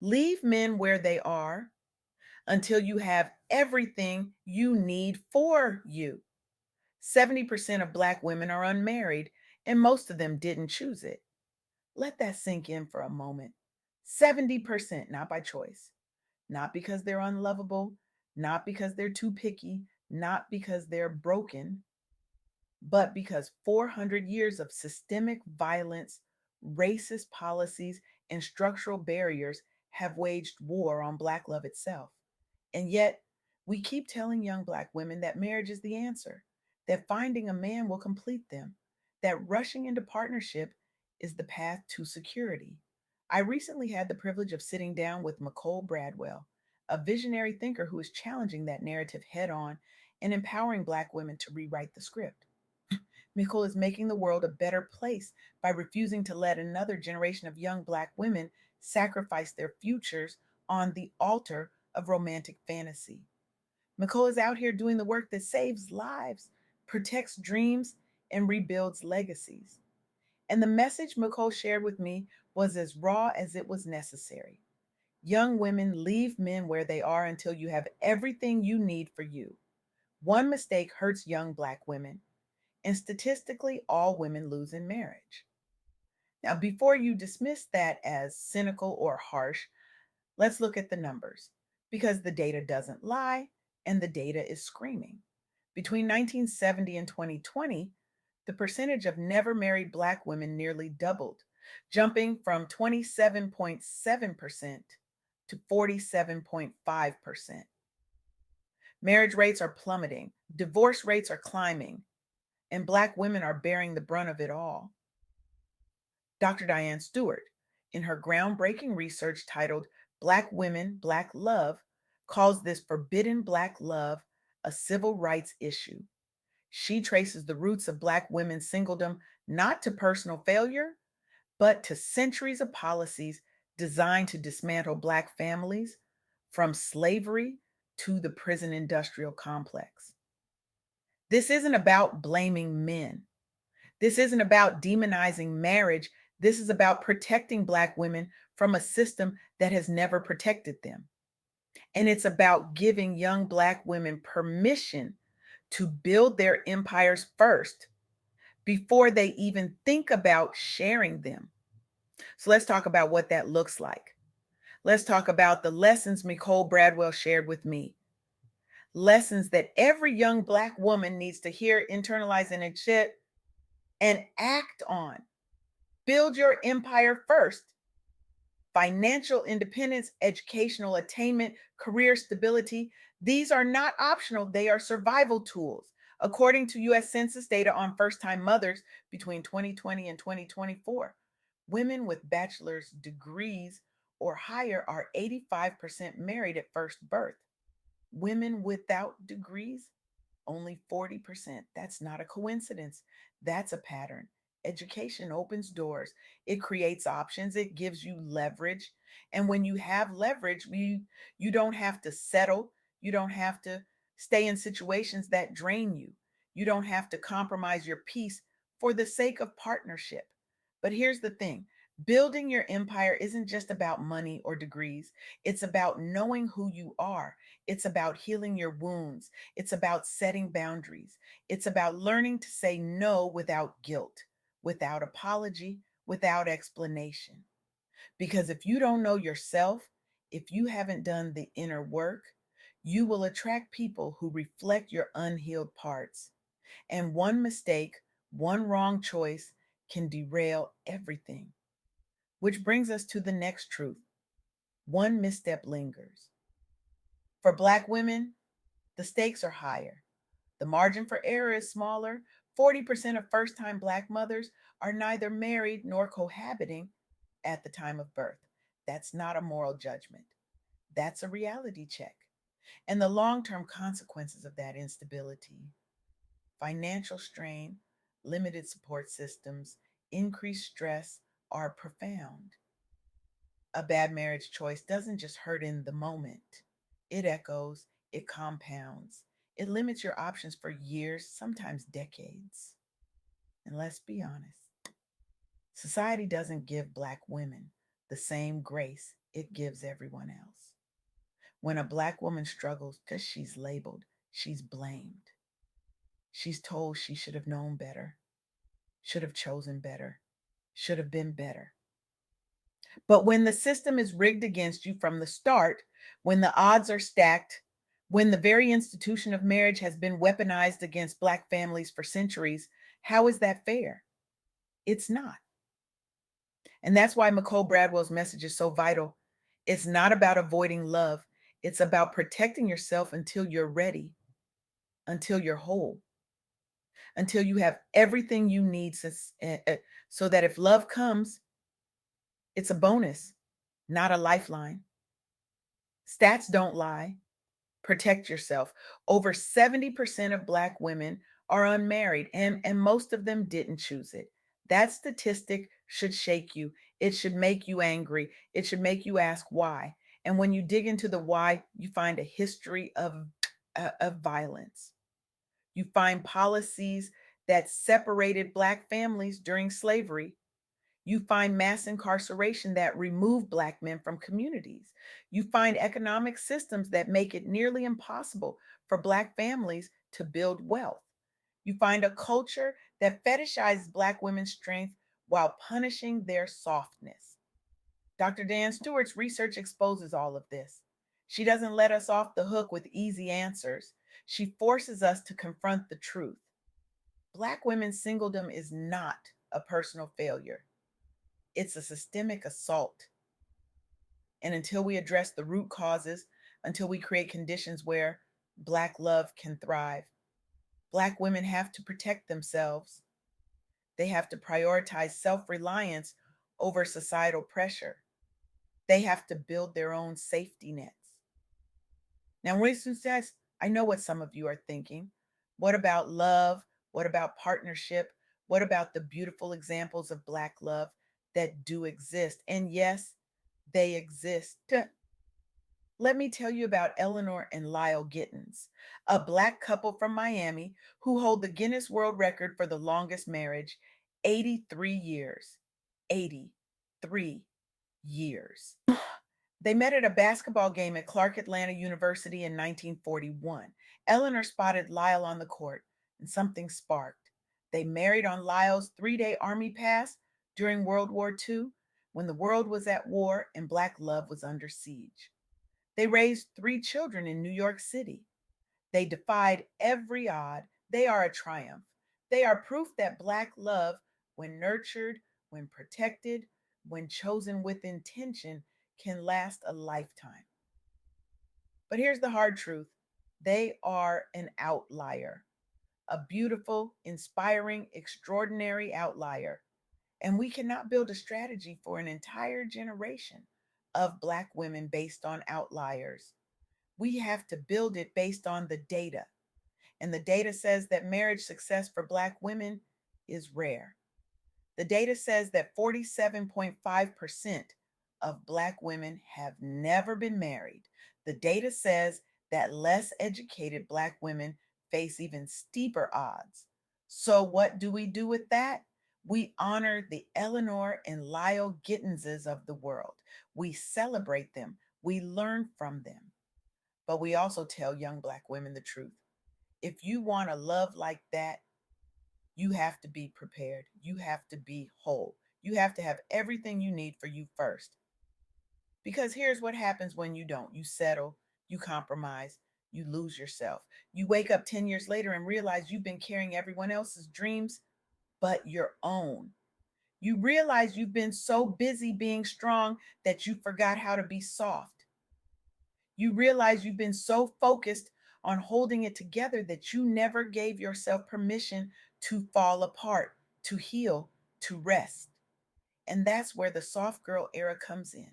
Leave men where they are until you have everything you need for you. 70% of Black women are unmarried, and most of them didn't choose it. Let that sink in for a moment. 70%, not by choice, not because they're unlovable, not because they're too picky, not because they're broken, but because 400 years of systemic violence, racist policies, and structural barriers have waged war on Black love itself. And yet, we keep telling young Black women that marriage is the answer, that finding a man will complete them, that rushing into partnership is the path to security. I recently had the privilege of sitting down with Micole Bradwell, a visionary thinker who is challenging that narrative head on and empowering Black women to rewrite the script. Micole is making the world a better place by refusing to let another generation of young Black women sacrifice their futures on the altar of romantic fantasy. Micole is out here doing the work that saves lives, protects dreams, and rebuilds legacies. And the message Micole shared with me was as raw as it was necessary. Young women, leave men where they are until you have everything you need for you. One mistake hurts young Black women, and statistically, all women lose in marriage. Now, before you dismiss that as cynical or harsh, let's look at the numbers because the data doesn't lie and the data is screaming. Between 1970 and 2020, the percentage of never married Black women nearly doubled, jumping from 27.7% to 47.5%. Marriage rates are plummeting, divorce rates are climbing, and Black women are bearing the brunt of it all. Dr. Diane Stewart, in her groundbreaking research titled Black Women, Black Love, calls this forbidden Black love a civil rights issue. She traces the roots of Black women's singledom not to personal failure, but to centuries of policies designed to dismantle Black families from slavery to the prison industrial complex. This isn't about blaming men. This isn't about demonizing marriage. This is about protecting Black women from a system that has never protected them. And it's about giving young Black women permission to build their empires first before they even think about sharing them. So let's talk about what that looks like. Let's talk about the lessons Micole Bradwell shared with me. Lessons that every young Black woman needs to hear, internalize, and act on. Build your empire first. Financial independence, educational attainment, career stability, these are not optional, they are survival tools. According to US Census data on first time mothers between 2020 and 2024, women with bachelor's degrees or higher are 85% married at first birth. Women without degrees, only 40%. That's not a coincidence. That's a pattern. Education opens doors, it creates options, it gives you leverage. And when you have leverage, you don't have to settle, you don't have to stay in situations that drain you, you don't have to compromise your peace for the sake of partnership. But here's the thing, building your empire isn't just about money or degrees, it's about knowing who you are, it's about healing your wounds. It's about setting boundaries. It's about learning to say no without guilt, without apology, without explanation. Because if you don't know yourself, if you haven't done the inner work, you will attract people who reflect your unhealed parts. And one mistake, one wrong choice can derail everything. Which brings us to the next truth, one misstep lingers. For Black women, the stakes are higher. The margin for error is smaller. 40% of first time Black mothers are neither married nor cohabiting at the time of birth. That's not a moral judgment, that's a reality check. And the long term consequences of that instability, financial strain, limited support systems, increased stress, are profound. A bad marriage choice doesn't just hurt in the moment, it echoes, it compounds, it limits your options for years, sometimes decades. And let's be honest, society doesn't give Black women the same grace it gives everyone else. When a Black woman struggles because she's labeled, she's blamed. She's told she should have known better, should have chosen better, should have been better. But when the system is rigged against you from the start, when the odds are stacked, when the very institution of marriage has been weaponized against Black families for centuries, how is that fair? It's not. And that's why Micole Bradwell's message is so vital. It's not about avoiding love, it's about protecting yourself until you're ready, until you're whole, until you have everything you need so that if love comes, it's a bonus, not a lifeline. Stats don't lie. Protect yourself. Over 70% of Black women are unmarried, and most of them didn't choose it. That statistic should shake you. It should make you angry. It should make you ask why. And when you dig into the why, you find a history of violence. You find policies that separated Black families during slavery. You find mass incarceration that remove Black men from communities. You find economic systems that make it nearly impossible for Black families to build wealth. You find a culture that fetishizes Black women's strength while punishing their softness. Dr. Dan Stewart's research exposes all of this. She doesn't let us off the hook with easy answers. She forces us to confront the truth. Black women's singledom is not a personal failure. It's a systemic assault. And until we address the root causes, until we create conditions where Black love can thrive, Black women have to protect themselves. They have to prioritize self reliance over societal pressure. They have to build their own safety nets. Now, Winston says, I know what some of you are thinking. What about love? What about partnership? What about the beautiful examples of Black love that do exist? And yes, they exist. Let me tell you about Eleanor and Lyle Gittens, a Black couple from Miami who hold the Guinness World Record for the longest marriage, 83 years. 83 years. They met at a basketball game at Clark Atlanta University in 1941. Eleanor spotted Lyle on the court, and something sparked. They married on Lyle's 3-day Army pass during World War II, when the world was at war and Black love was under siege. They raised 3 children in New York City. They defied every odd. They are a triumph. They are proof that Black love, when nurtured, when protected, when chosen with intention, can last a lifetime. But here's the hard truth: they are an outlier, a beautiful, inspiring, extraordinary outlier. And we cannot build a strategy for an entire generation of Black women based on outliers. We have to build it based on the data. And the data says that marriage success for Black women is rare. The data says that 47.5% of Black women have never been married. The data says that less educated Black women face even steeper odds. So, what do we do with that? We honor the Eleanor and Lyle Gittenses of the world. We celebrate them. We learn from them. But we also tell young Black women the truth. If you want a love like that, you have to be prepared. You have to be whole. You have to have everything you need for you first. Because here's what happens when you don't: you settle, you compromise, you lose yourself. You wake up 10 years later and realize you've been carrying everyone else's dreams but your own. You realize you've been so busy being strong that you forgot how to be soft. You realize you've been so focused on holding it together that you never gave yourself permission to fall apart, to heal, to rest. And that's where the soft girl era comes in.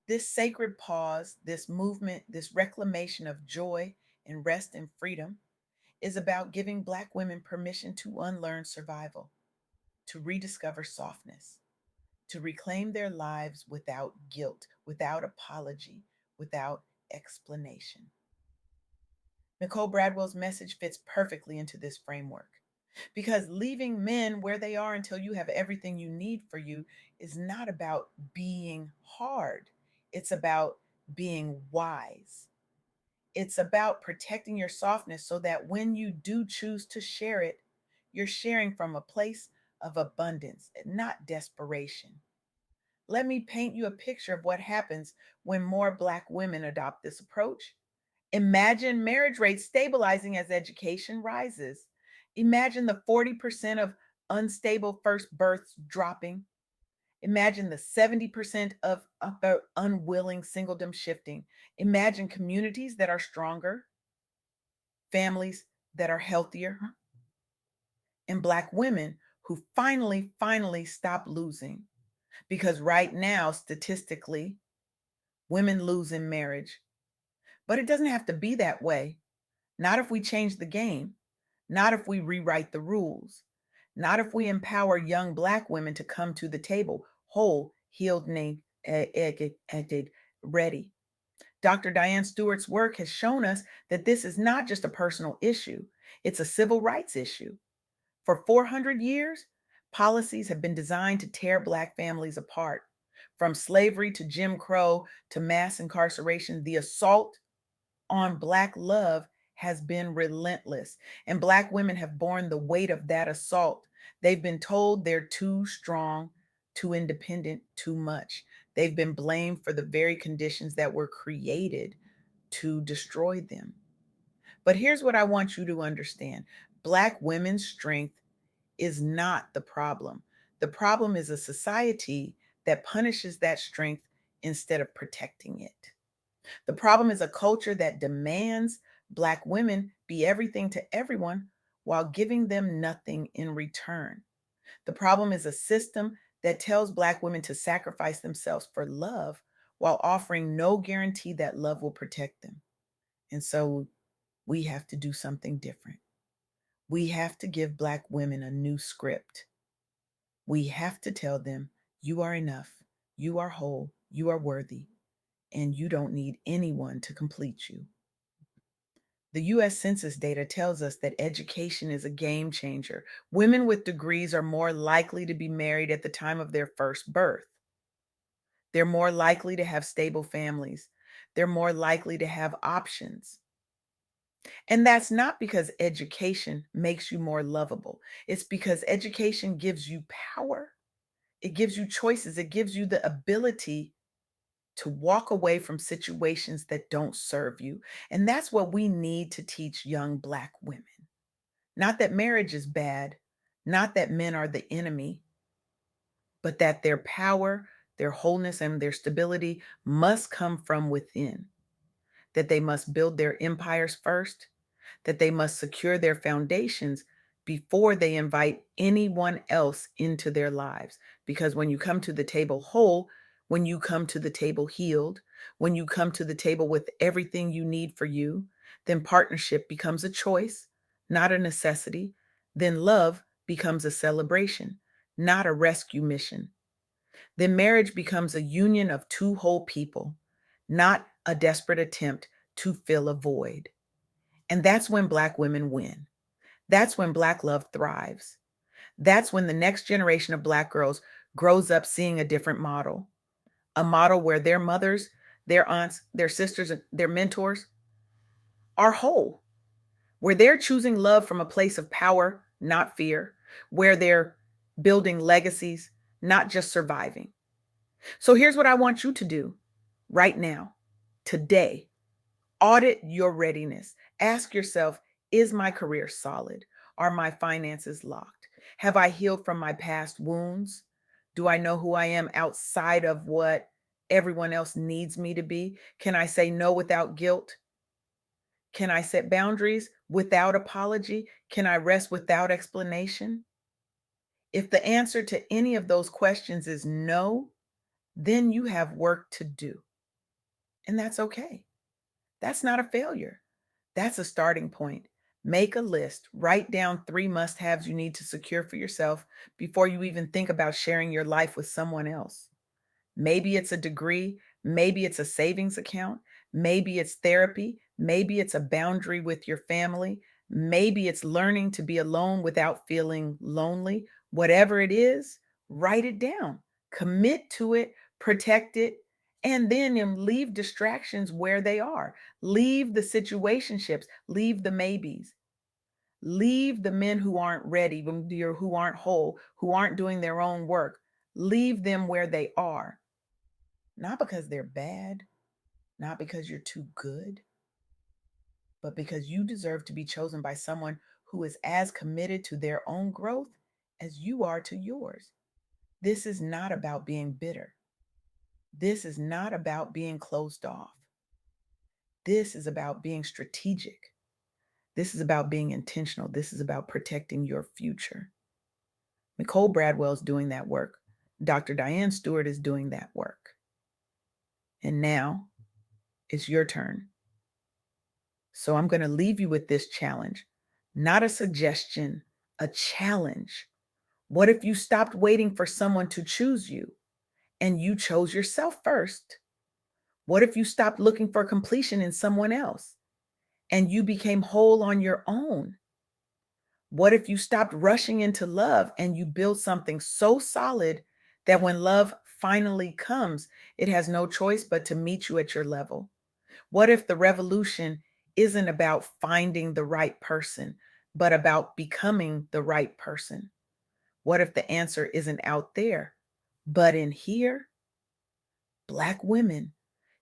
This sacred pause, this movement, this reclamation of joy and rest and freedom is about giving Black women permission to unlearn survival, to rediscover softness, to reclaim their lives without guilt, without apology, without explanation. Micole Bradwell's message fits perfectly into this framework because leaving men where they are until you have everything you need for you is not about being hard. It's about being wise. It's about protecting your softness so that when you do choose to share it, you're sharing from a place of abundance and not desperation. Let me paint you a picture of what happens when more Black women adopt this approach. Imagine marriage rates stabilizing as education rises. Imagine the 40% of unstable first births dropping. Imagine the 70% of unwilling singledom shifting. Imagine communities that are stronger, families that are healthier, and Black women who finally stop losing. Because right now, statistically, women lose in marriage. But it doesn't have to be that way. Not if we change the game, not if we rewrite the rules, not if we empower young Black women to come to the table whole, healed, ready. Dr. Diane Stewart's work has shown us that this is not just a personal issue, it's a civil rights issue. For 400 years, policies have been designed to tear Black families apart. From slavery to Jim Crow to mass incarceration, the assault on Black love has been relentless, and Black women have borne the weight of that assault. They've been told they're too strong, too independent, too much. They've been blamed for the very conditions that were created to destroy them. But here's what I want you to understand: Black women's strength is not the problem. The problem is a society that punishes that strength instead of protecting it. The problem is a culture that demands Black women be everything to everyone while giving them nothing in return. The problem is a system that tells Black women to sacrifice themselves for love while offering no guarantee that love will protect them. And so we have to do something different. We have to give Black women a new script. We have to tell them, you are enough, you are whole, you are worthy, and you don't need anyone to complete you. The US Census data tells us that education is a game changer. Women with degrees are more likely to be married at the time of their first birth. They're more likely to have stable families. They're more likely to have options. And that's not because education makes you more lovable. It's because education gives you power. It gives you choices. It gives you the ability to walk away from situations that don't serve you. And that's what we need to teach young Black women. Not that marriage is bad, not that men are the enemy, but that their power, their wholeness, and their stability must come from within. That they must build their empires first, that they must secure their foundations before they invite anyone else into their lives. Because when you come to the table whole, when you come to the table healed, when you come to the table with everything you need for you, then partnership becomes a choice, not a necessity. Then love becomes a celebration, not a rescue mission. Then marriage becomes a union of two whole people, not a desperate attempt to fill a void. And that's when Black women win. That's when Black love thrives. That's when the next generation of Black girls grows up seeing a different model, a model where their mothers, their aunts, their sisters, and their mentors are whole, where they're choosing love from a place of power, not fear, where they're building legacies, not just surviving. So here's what I want you to do right now, today. Audit your readiness. Ask yourself, is my career solid? Are my finances locked? Have I healed from my past wounds? Do I know who I am outside of what everyone else needs me to be? Can I say no without guilt? Can I set boundaries without apology? Can I rest without explanation? If the answer to any of those questions is no, then you have work to do. And that's okay. That's not a failure. That's a starting point. Make a list. Write down 3 must haves you need to secure for yourself before you even think about sharing your life with someone else. Maybe it's a degree. Maybe it's a savings account. Maybe it's therapy. Maybe it's a boundary with your family. Maybe it's learning to be alone without feeling lonely. Whatever it is, write it down. Commit to it, protect it, And then leave distractions where they are. Leave the situationships, leave the maybes. Leave the men who aren't ready, who aren't whole, who aren't doing their own work. Leave them where they are. Not because they're bad, not because you're too good, but because you deserve to be chosen by someone who is as committed to their own growth as you are to yours. This is not about being bitter. This is not about being closed off. This is about being strategic. This is about being intentional. This is about protecting your future. Micole Bradwell is doing that work. Dr. Diane Stewart is doing that work. And now it's your turn. So I'm going to leave you with this challenge, not a suggestion, a challenge. What if you stopped waiting for someone to choose you and you chose yourself first? What if you stopped looking for completion in someone else and you became whole on your own? What if you stopped rushing into love and you built something so solid that when love finally comes, it has no choice but to meet you at your level? What if the revolution isn't about finding the right person, but about becoming the right person? What if the answer isn't out there, but in here? Black women,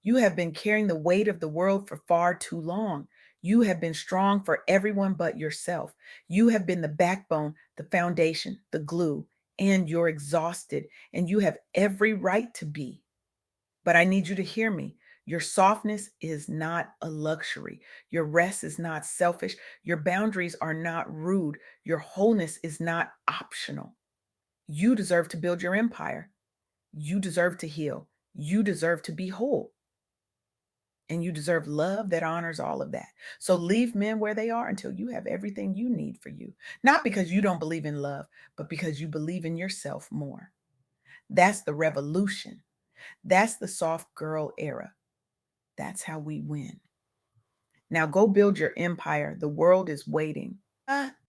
you have been carrying the weight of the world for far too long. You have been strong for everyone but yourself. You have been the backbone, the foundation, the glue, and you're exhausted, and you have every right to be. But I need you to hear me. Your softness is not a luxury. Your rest is not selfish. Your boundaries are not rude. Your wholeness is not optional. You deserve to build your empire. You deserve to heal. You deserve to be whole. And you deserve love that honors all of that. So leave men where they are until you have everything you need for you. Not because you don't believe in love, but because you believe in yourself more. That's the revolution. That's the soft girl era. That's how we win. Now go build your empire. The world is waiting.